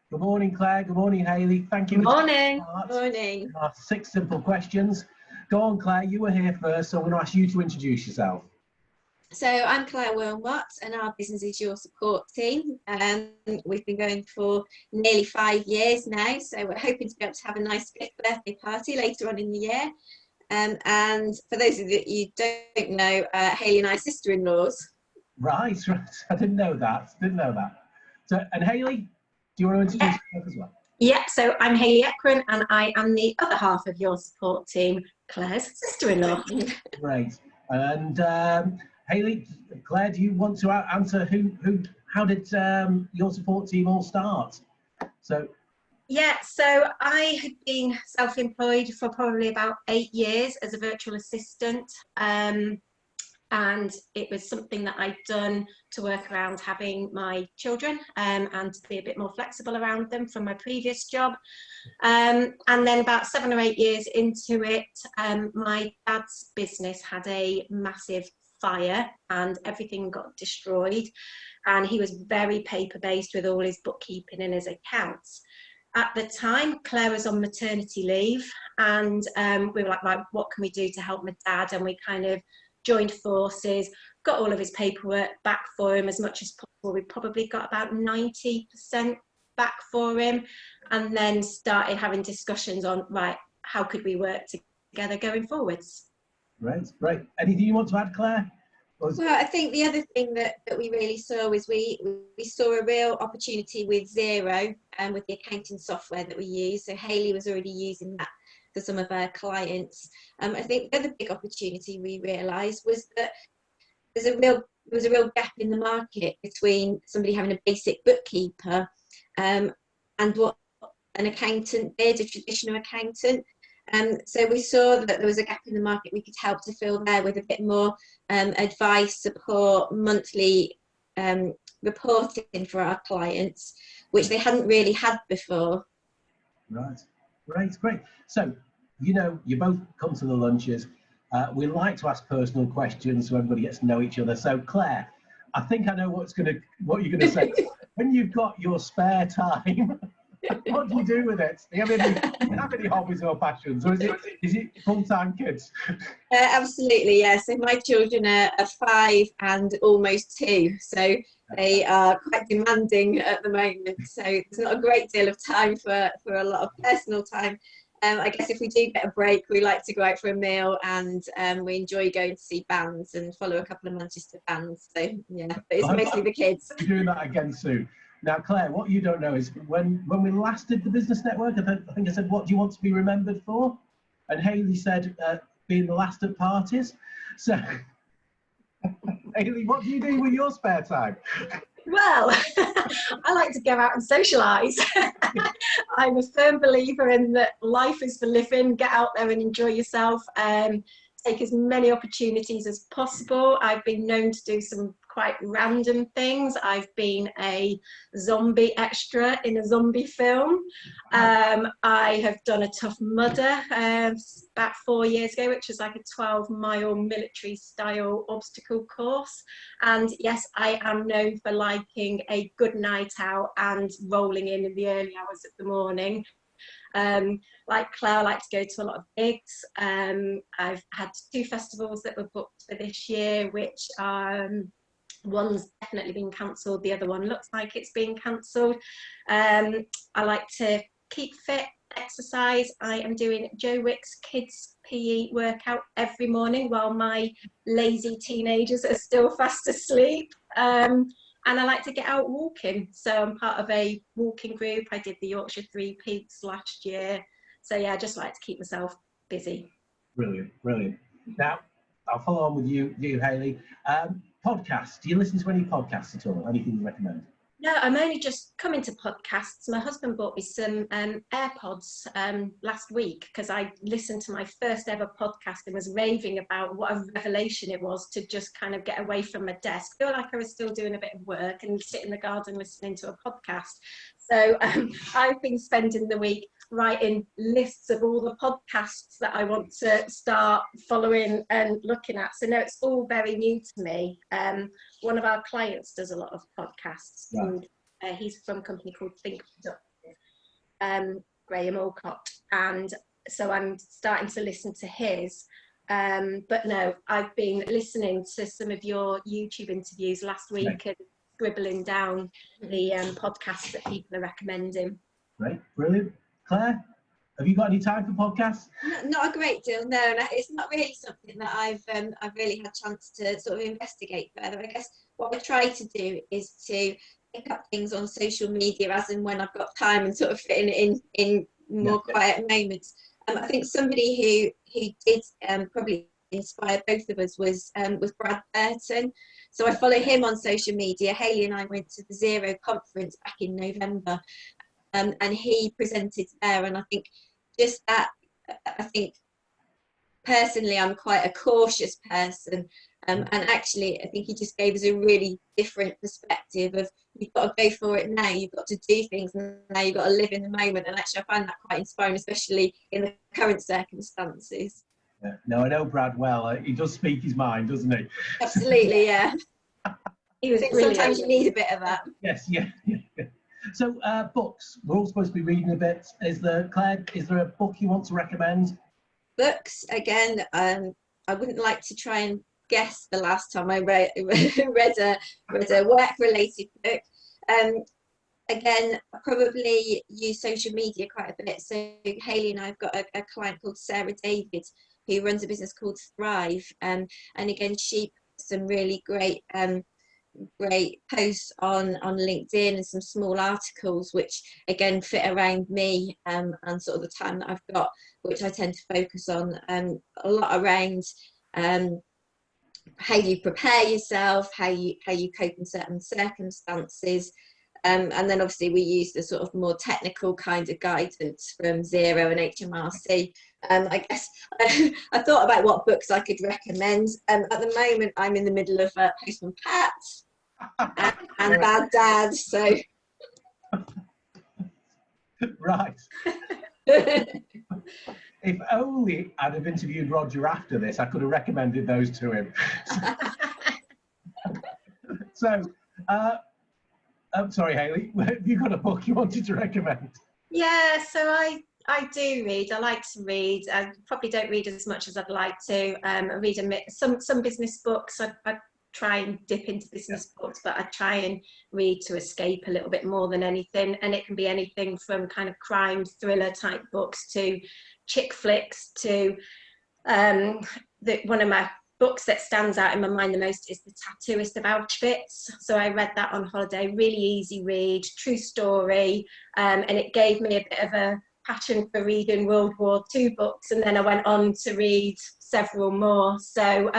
Good morning, Claire. Good morning, Hayley. Thank you. Good morning. Morning. Our 6 simple questions. Go on, Claire. You were here first, so I'm going to ask you to introduce yourself. So I'm Claire Wilmot and our business is Your Support Team. We've been going for nearly 5 years now, so we're hoping to be able to have a nice 5th birthday party later on in the year. And for those of you that don't know, Hayley and I are sister-in-laws. Right. I didn't know that. So, and Hayley, do you want to introduce yourself as well? Yeah, so I'm Hayley Ekron and I am the other half of Your Support Team, Claire's sister-in-law. Great. And Hayley, Claire, do you want to answer how did Your Support Team all start? So. Yeah, so I had been self-employed for probably about 8 years as a virtual assistant. And it was something that I'd done to work around having my children and to be a bit more flexible around them from my previous job. And then about 7 or 8 years into it, my dad's business had a massive fire and everything got destroyed. And he was very paper-based with all his bookkeeping and his accounts. At the time, Claire was on maternity leave and we were like, right, what can we do to help my dad? And we kind of joined forces, got all of his paperwork back for him as much as possible. We probably got about 90% back for him, and then started having discussions on, right, how could we work together going forwards? Right. Anything you want to add, Claire? Well, I think the other thing that we really saw was we saw a real opportunity with Xero and with the accounting software that we use. So Hayley was already using that for some of our clients. I think the other big opportunity we realised was that there was a real gap in the market between somebody having a basic bookkeeper and what an accountant did, a traditional accountant. So we saw that there was a gap in the market we could help to fill there with a bit more advice, support, monthly reporting for our clients, which they hadn't really had before. Right. Great. So, you both come to the lunches. We like to ask personal questions so everybody gets to know each other. So, Claire, I think I know what you're gonna say. When you've got your spare time, what do you do with it? Do you have any hobbies or passions, or is it full-time kids? Absolutely, yeah. So my children are 5 and almost 2, so they are quite demanding at the moment. So there's not a great deal of time for a lot of personal time. I guess if we do get a break, we like to go out for a meal, and we enjoy going to see bands and follow a couple of Manchester bands. So yeah, but it's mostly the kids. We're doing that again soon. Now, Claire, what you don't know is when we last did the business network, I think I said, what do you want to be remembered for? And Hayley said, being the last at parties. So, Hayley, what do you do with your spare time? Well, I like to go out and socialise. I'm a firm believer in that life is for living. Get out there and enjoy yourself. Take as many opportunities as possible. I've been known to do some quite random things. I've been a zombie extra in a zombie film. I have done a Tough Mudder about 4 years ago, which was like a 12-mile military style obstacle course. And yes, I am known for liking a good night out and rolling in the early hours of the morning. Like Claire, I like to go to a lot of gigs. I've had 2 festivals that were booked for this year, which one's definitely been cancelled, the other one looks like it's being cancelled. I like to keep fit, exercise. I am doing Joe Wick's kids PE workout every morning while my lazy teenagers are still fast asleep. And I like to get out walking. So I'm part of a walking group. I did the Yorkshire 3 Peaks last year. So yeah, I just like to keep myself busy. Brilliant. Now, I'll follow on with you, Hayley. Podcasts. Do you listen to any podcasts at all? Anything you recommend? No, I'm only just coming to podcasts. My husband bought me some AirPods last week because I listened to my first ever podcast and was raving about what a revelation it was to just kind of get away from my desk, feel like I was still doing a bit of work and sit in the garden listening to a podcast. So I've been spending the week writing lists of all the podcasts that I want to start following and looking at. So no, it's all very new to me. One of our clients does a lot of podcasts, and he's from a company called Think Productive. Graham Alcott, and so I'm starting to listen to his. But no, I've been listening to some of your YouTube interviews last week and scribbling down the podcasts that people are recommending. Great, brilliant. Claire, have you got any time for podcasts? Not a great deal, no. And it's not really something that I've really had a chance to sort of investigate further. I guess what I try to do is to pick up things on social media as and when I've got time and sort of fitting it in more quiet moments. I think somebody who did probably inspire both of us was Brad Burton. So I follow him on social media. Hayley and I went to the Zero conference back in November, and he presented there. And I think just that, I think personally I'm quite a cautious person, and actually I think he just gave us a really different perspective of, you've got to go for it now, you've got to do things now, you've got to live in the moment. And actually I find that quite inspiring, especially in the current circumstances. Yeah. No, I know Brad well. He does speak his mind, doesn't he? Absolutely, yeah. He was Sometimes you need a bit of that. Yes, yeah. So books, we're all supposed to be reading a bit. Claire, is there a book you want to recommend? Books, again, I wouldn't like to try and guess the last time I read a work-related book. Again, I probably use social media quite a bit. So Hayley and I have got a client called Sarah David who runs a business called Thrive. And again, she puts some really great posts on LinkedIn and some small articles which again fit around me and sort of the time that I've got, which I tend to focus on a lot around how you prepare yourself, how you cope in certain circumstances. And then obviously we use the sort of more technical kind of guidance from Zero and HMRC. I guess I thought about what books I could recommend. At the moment, I'm in the middle of Postman Pat and Bad Dad. So Right. If only I'd have interviewed Roger after this, I could have recommended those to him. So, I'm sorry, Hayley, have you got a book you wanted to recommend? Yeah, so I do read. I like to read. I probably don't read as much as I'd like to. I read some business books. I try and dip into business books, but I try and read to escape a little bit more than anything. And it can be anything from kind of crime thriller type books to chick flicks to one of my books that stands out in my mind the most is The Tattooist of Auschwitz. So I read that on holiday, really easy read, true story, and it gave me a bit of a passion for reading World War II books, and then I went on to read several more. So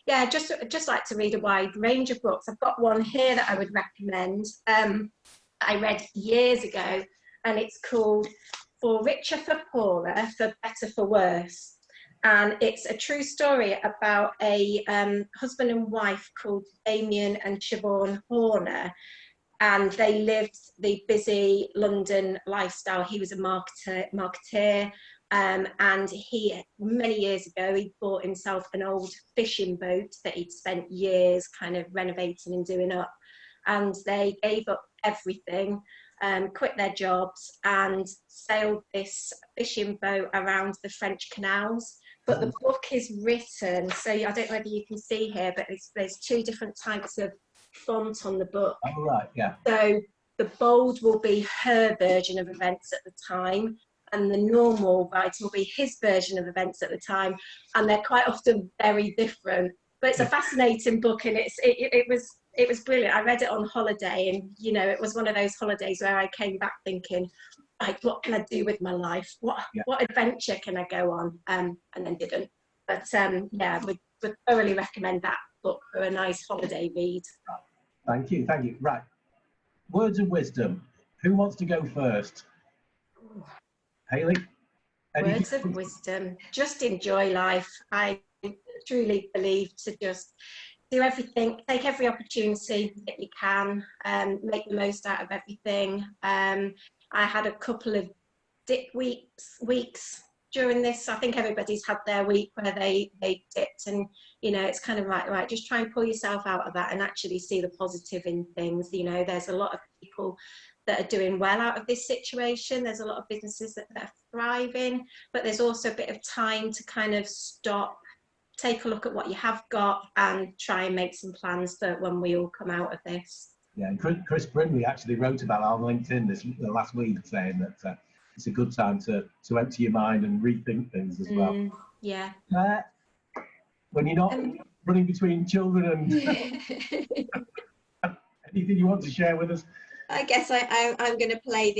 yeah, just like to read a wide range of books. I've got one here that I would recommend. I read years ago, and it's called For Richer, for Poorer, for Better, for Worse. And it's a true story about a husband and wife called Damien and Siobhan Horner. And they lived the busy London lifestyle. He was a marketeer. And he, many years ago, he bought himself an old fishing boat that he'd spent years kind of renovating and doing up. And they gave up everything, quit their jobs and sailed this fishing boat around the French canals. But the book is written, so I don't know whether you can see here, but there's two different types of font on the book. Oh, right, yeah. So the bold will be her version of events at the time, and the normal writing will be his version of events at the time, and they're quite often very different. But it's a fascinating book, and it was brilliant. I read it on holiday, and you know, it was one of those holidays where I came back thinking, like, what can I do with my life? What adventure can I go on? And then didn't. But yeah, would thoroughly recommend that book for a nice holiday read. Thank you. Right. Words of wisdom. Who wants to go first? Hayley? Words of wisdom. Just enjoy life. I truly believe to just do everything, take every opportunity that you can, make the most out of everything. I had a couple of dip weeks during this. I think everybody's had their week where they dipped, and you know, it's kind of like, right, just try and pull yourself out of that and actually see the positive in things. You know, there's a lot of people that are doing well out of this situation. There's a lot of businesses that are thriving, but there's also a bit of time to kind of stop, take a look at what you have got, and try and make some plans for when we all come out of this. Yeah, and Chris Brimley actually wrote about it on LinkedIn last week, saying that it's a good time to empty your mind and rethink things as well. Yeah. When you're not running between children and anything you want to share with us? I guess I'm going to play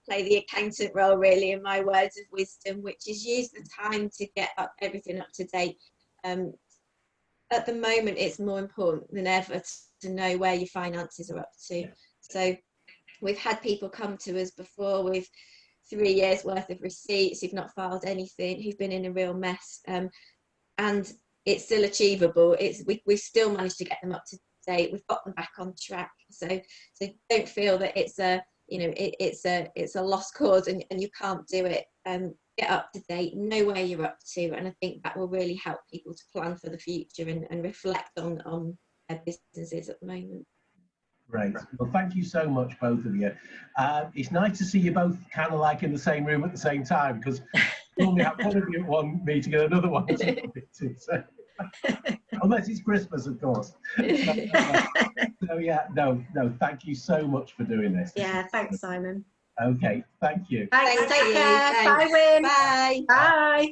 the accountant role, really, in my words of wisdom, which is use the time to get everything up to date. At the moment, it's more important than ever to know where your finances are up to. So we've had people come to us before with 3 years worth of receipts who've not filed anything, who've been in a real mess, and it's still achievable. We've still managed to get them up to date. We've got them back on track. So don't feel that it's a lost cause and you can't do it. Get up to date, know where you're up to, and I think that will really help people to plan for the future and reflect on their businesses at the moment. Great. Well, thank you so much, both of you. It's nice to see you both kind of like in the same room at the same time, because normally have one of you at one meeting and another one at another meeting. So, unless it's Christmas, of course. So yeah, no, thank you so much for doing this. Yeah, thanks, Simon. Okay, thank you. Thanks, take care. Thanks. Bye, Win. Bye. Bye.